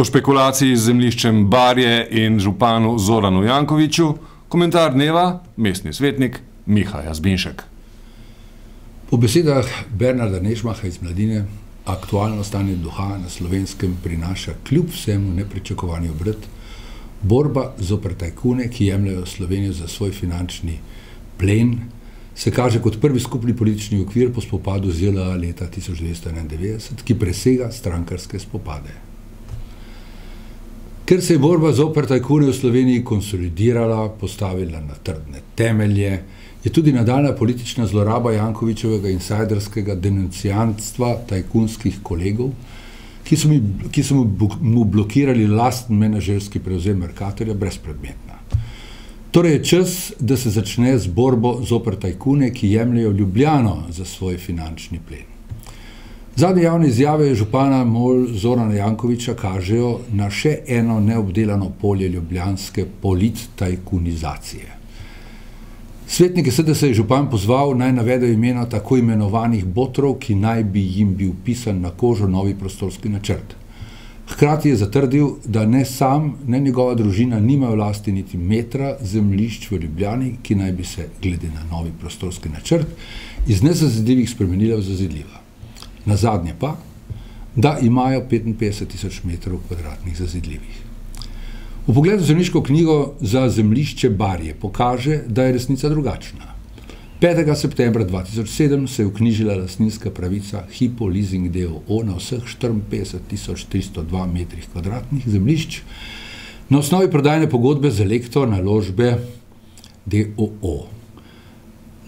Po špekulaciji z zemljiščem Barje in županu Zoranu Jankoviću, komentar dneva, mestni svetnik Miha Jazbinšek. Po besedah Bernarda Nežmaha iz Mladine, aktualno stanje duha na Slovenskem prinaša kljub vsemu nepričakovani obrt, borba zoper tajkune, ki jemljajo Slovenijo za svoj finančni plen, se kaže kot prvi skupni politični okvir po spopadu z JLA leta 1991, ki presega strankarske spopade. Ker se je borba zoper tajkune v Sloveniji konsolidirala, postavila na trdne temelje, je tudi nadaljna politična zloraba Jankovićevega insajderskega denunciantstva tajkunskih kolegov, ki so mu blokirali lasten menedžerski prevzem Mercatorja, brezpredmetna. Torej je čas, da se začne z borbo zoper tajkune, ki jemljajo Ljubljano za svoj finančni plen. Zadnje javne izjave župana MOL Zorana Jankovića kažejo na še eno neobdelano polje ljubljanske polit-tajkunizacije. Svetnike SDS je župan pozval, naj navedejo imena tako imenovanih botrov, ki naj bi jim bil pisan na kožo novi prostorski načrt. Hkrati je zatrdil, da ne sam, ne njegova družina nima v lasti niti metra zemljišč v Ljubljani, ki naj bi se, glede na novi prostorski načrt, iz nezazidljivih spremenila v zazidljiva. Nazadnje pa, da imajo 55.000 metrov kvadratnih zazidljivih. V pogledu v zemljiško knjigo za zemljišče Barje pokaže, da je resnica drugačna. 5. septembra 2007 se je vknjižila lastninska pravica Hypo Leasing d.o.o. na vseh 54.302 metrih kvadratnih zemljišč na osnovi prodajne pogodbe z Elektro Naložbe d.o.o.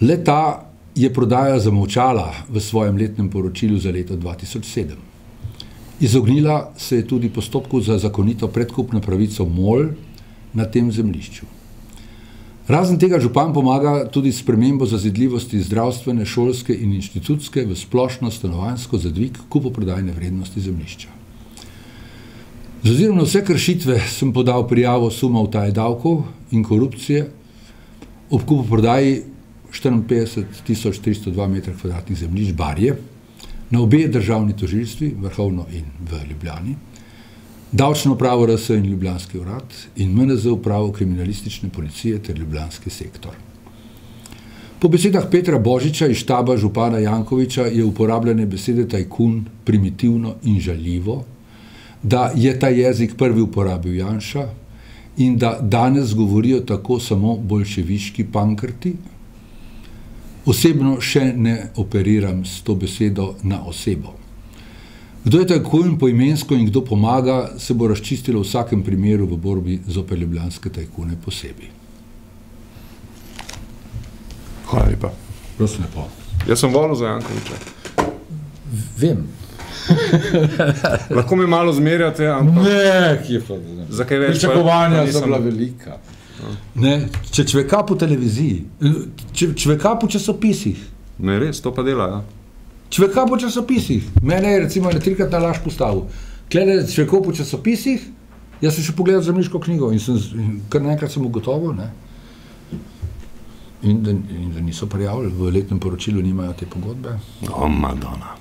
Le-ta je prodaja zamolčala v svojem letnem poročilu za leto 2007. Izognila se je tudi postopku za zakonito predkupno pravico MOL na tem zemljišču. Razen tega župan pomaga tudi s spremembo zazidljivosti zdravstvene, šolske in inštitutske v splošno stanovanjsko za dvig kupoprodajne vrednosti zemljišča. Z ozirom na vse kršitve sem podal prijavo suma utaje davkov in korupcije ob kupoprodaji 54.302 metra kvadratnih zemljišč Barje na obe državni tožilstvi, Vrhovno in v Ljubljani, Davčno upravo RS in Ljubljanski urad in MNZ upravo kriminalistične policije ter Ljubljanski sektor. Po besedah Petra Božiča iz štaba župana Jankovića je uporabljanje besede tajkun primitivno in žaljivo, da je ta jezik prvi uporabil Janša in da danes govorijo tako samo boljševiški pankrti. Osebno še ne operiram s to besedo na osebo. Kdo je tajkun poimensko in kdo pomaga, se bo razčistilo v vsakem primeru v borbi zoper ljubljanske tajkune posebej. Hvala lepa. Prosim lepo. Jaz sem volil za Jankovića. Vem. Lahko mi malo zmerjate, ampak... Ne, kje pa. Zakaj več? Pričakovanja so bila velika. Ne, če človeka po televiziji, človeka po časopisih. Ne, res, to pa dela, ja. Človeka po časopisih. Mene je recimo trikrat na laž postavil. Klede človekov po časopisih, jaz sem še pogledal zemljiško knjigo in kar nekrat sem ugotovil, ne. In da niso prijavili, v letnem poročilu nimajo te pogodbe. O, Madonna.